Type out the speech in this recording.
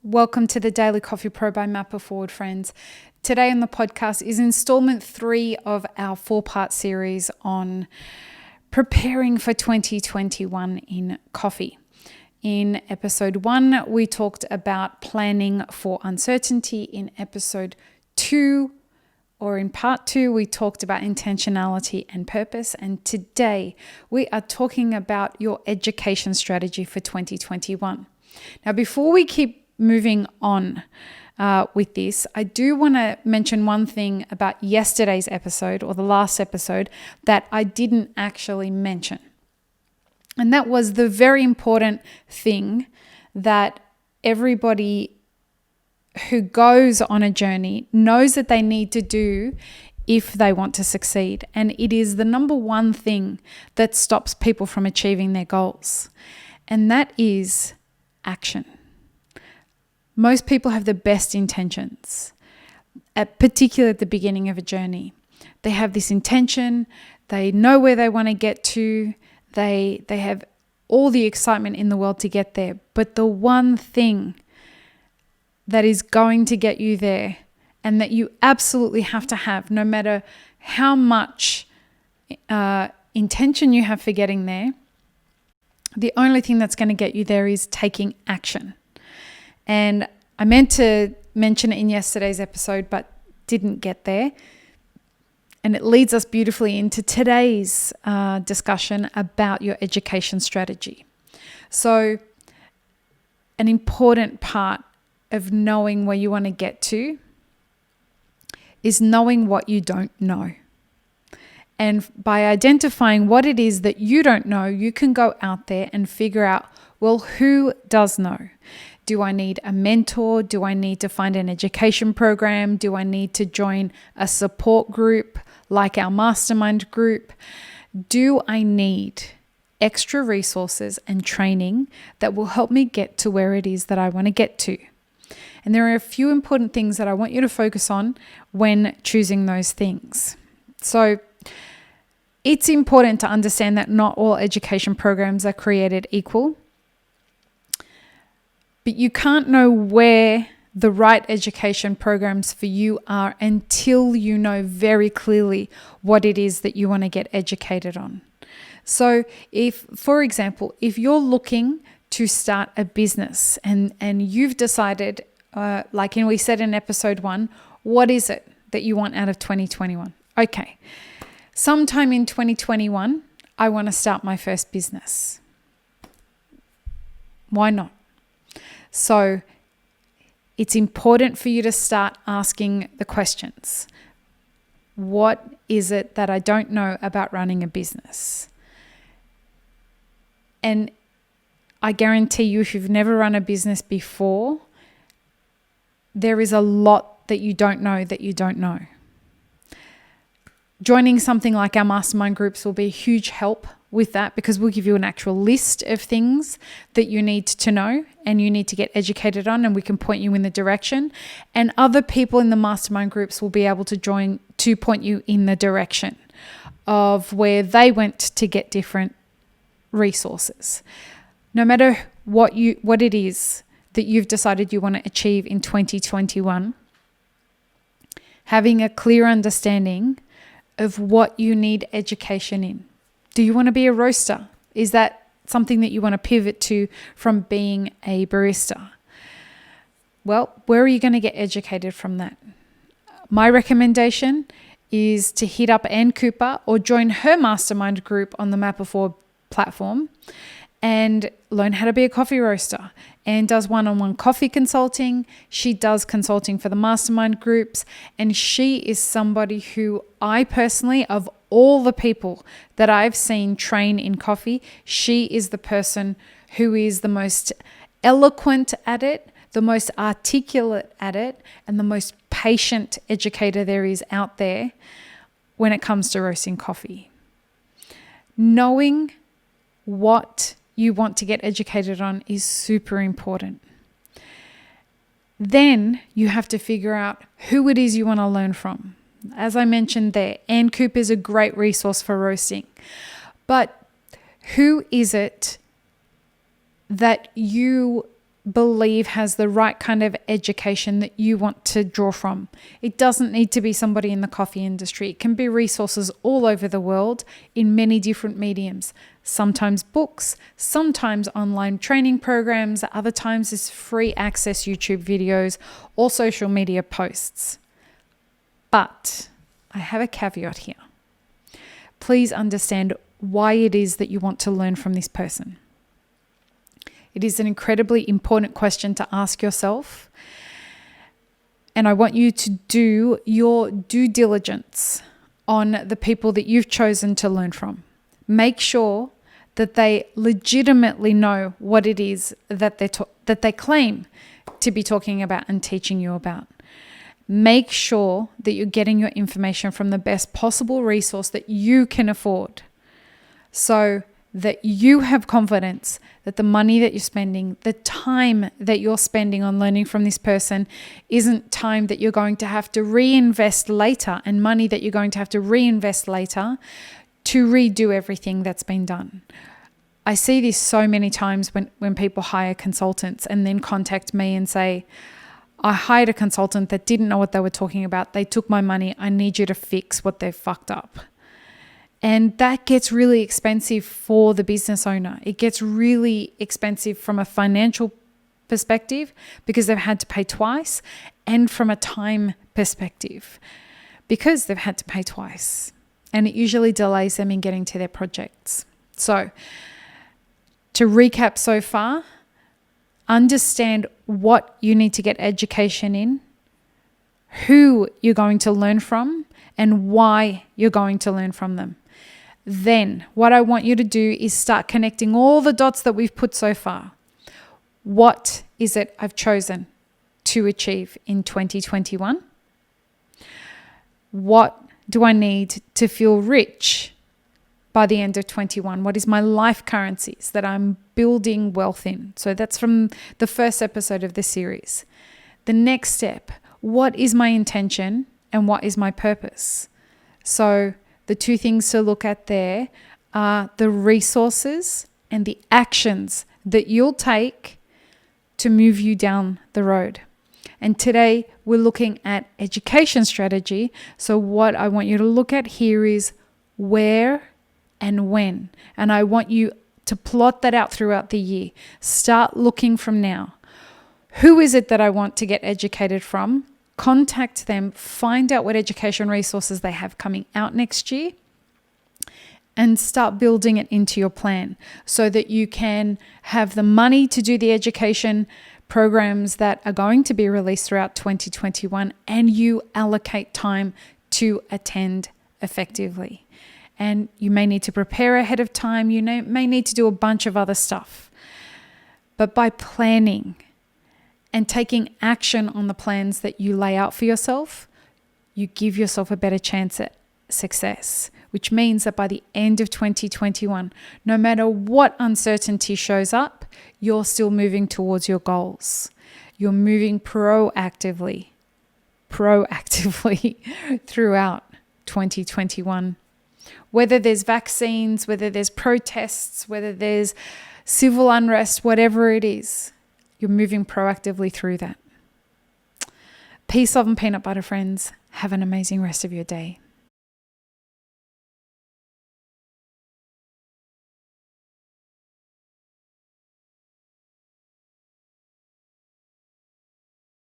Welcome to the Daily Coffee Pro by Mapper Forward, friends. Today on the podcast is installment 3 of our 4-part series on preparing for 2021 in coffee. In episode 1, we talked about planning for uncertainty. In episode 2, or in part 2, we talked about intentionality and purpose. And today we are talking about your education strategy for 2021. Now, before we keep moving on with this, I do want to mention one thing about yesterday's episode or the last episode that I didn't actually mention. And that was the very important thing that everybody who goes on a journey knows that they need to do if they want to succeed. And it is the number one thing that stops people from achieving their goals. And that is action. Most people have the best intentions, particularly at the beginning of a journey. They have this intention, they know where they want to get to, they have all the excitement in the world to get there. But the one thing that is going to get you there and that you absolutely have to have, no matter how much intention you have for getting there, the only thing that's going to get you there is taking action. And I meant to mention it in yesterday's episode, but didn't get there. And it leads us beautifully into today's discussion about your education strategy. So an important part of knowing where you want to get to is knowing what you don't know. And by identifying what it is that you don't know, you can go out there and figure out, well, who does know? Do I need a mentor? Do I need to find an education program? Do I need to join a support group like our mastermind group? Do I need extra resources and training that will help me get to where it is that I want to get to? And there are a few important things that I want you to focus on when choosing those things. So it's important to understand that not all education programs are created equal. But you can't know where the right education programs for you are until you know very clearly what it is that you want to get educated on. So if, for example, if you're looking to start a business and you've decided, like we said in episode 1, what is it that you want out of 2021? Okay, sometime in 2021, I want to start my first business. Why not? So it's important for you to start asking the questions. What is it that I don't know about running a business? And I guarantee you, if you've never run a business before, there is a lot that you don't know that you don't know. Joining something like our mastermind groups will be a huge help with that, because we'll give you an actual list of things that you need to know and you need to get educated on, and we can point you in the direction. And other people in the mastermind groups will be able to join to point you in the direction of where they went to get different resources. No matter what it is that you've decided you want to achieve in 2021, having a clear understanding of what you need education in. Do you want to be a roaster? Is that something that you want to pivot to from being a barista? Well, where are you going to get educated from that? My recommendation is to hit up Ann Cooper or join her mastermind group on the Mapper Forward platform and learn how to be a coffee roaster. Ann does one-on-one coffee consulting. She does consulting for the mastermind groups. And she is somebody who I personally, of all the people that I've seen train in coffee, she is the person who is the most eloquent at it, the most articulate at it, and the most patient educator there is out there when it comes to roasting coffee. Knowing what you want to get educated on is super important. Then you have to figure out who it is you want to learn from. As I mentioned there, Ann Cooper is a great resource for roasting. But who is it that you believe has the right kind of education that you want to draw from. It doesn't need to be somebody in the coffee industry. It can be resources all over the world in many different mediums. Sometimes books, sometimes online training programs, other times it's free access YouTube videos or social media posts. But I have a caveat here. Please understand why it is that you want to learn from this person. It is an incredibly important question to ask yourself. And I want you to do your due diligence on the people that you've chosen to learn from. Make sure that they legitimately know what it is that they claim to be talking about and teaching you about. Make sure that you're getting your information from the best possible resource that you can afford, so that you have confidence that the money that you're spending, the time that you're spending on learning from this person isn't time that you're going to have to reinvest later, and money that you're going to have to reinvest later to redo everything that's been done. I see this so many times when people hire consultants and then contact me and say, I hired a consultant that didn't know what they were talking about. They took my money. I need you to fix what they've fucked up. And that gets really expensive for the business owner. It gets really expensive from a financial perspective because they've had to pay twice, and from a time perspective because they've had to pay twice. And it usually delays them in getting to their projects. So to recap so far, understand what you need to get education in, who you're going to learn from, and why you're going to learn from them. Then what I want you to do is start connecting all the dots that we've put so far. What is it I've chosen to achieve in 2021? What do I need to feel rich by the end of 21? What is my life currencies that I'm building wealth in? So that's from the first episode of the series. The next step, what is my intention and what is my purpose? So the two things to look at there are the resources and the actions that you'll take to move you down the road. And today we're looking at education strategy. So what I want you to look at here is where and when. And I want you to plot that out throughout the year. Start looking from now. Who is it that I want to get educated from? Contact them, find out what education resources they have coming out next year, and start building it into your plan so that you can have the money to do the education programs that are going to be released throughout 2021, and you allocate time to attend effectively. And you may need to prepare ahead of time. You may need to do a bunch of other stuff. But by planning and taking action on the plans that you lay out for yourself, you give yourself a better chance at success, which means that by the end of 2021, no matter what uncertainty shows up, you're still moving towards your goals. You're moving proactively throughout 2021. Whether there's vaccines, whether there's protests, whether there's civil unrest, whatever it is, you're moving proactively through that. Peace, love, and peanut butter, friends. Have an amazing rest of your day.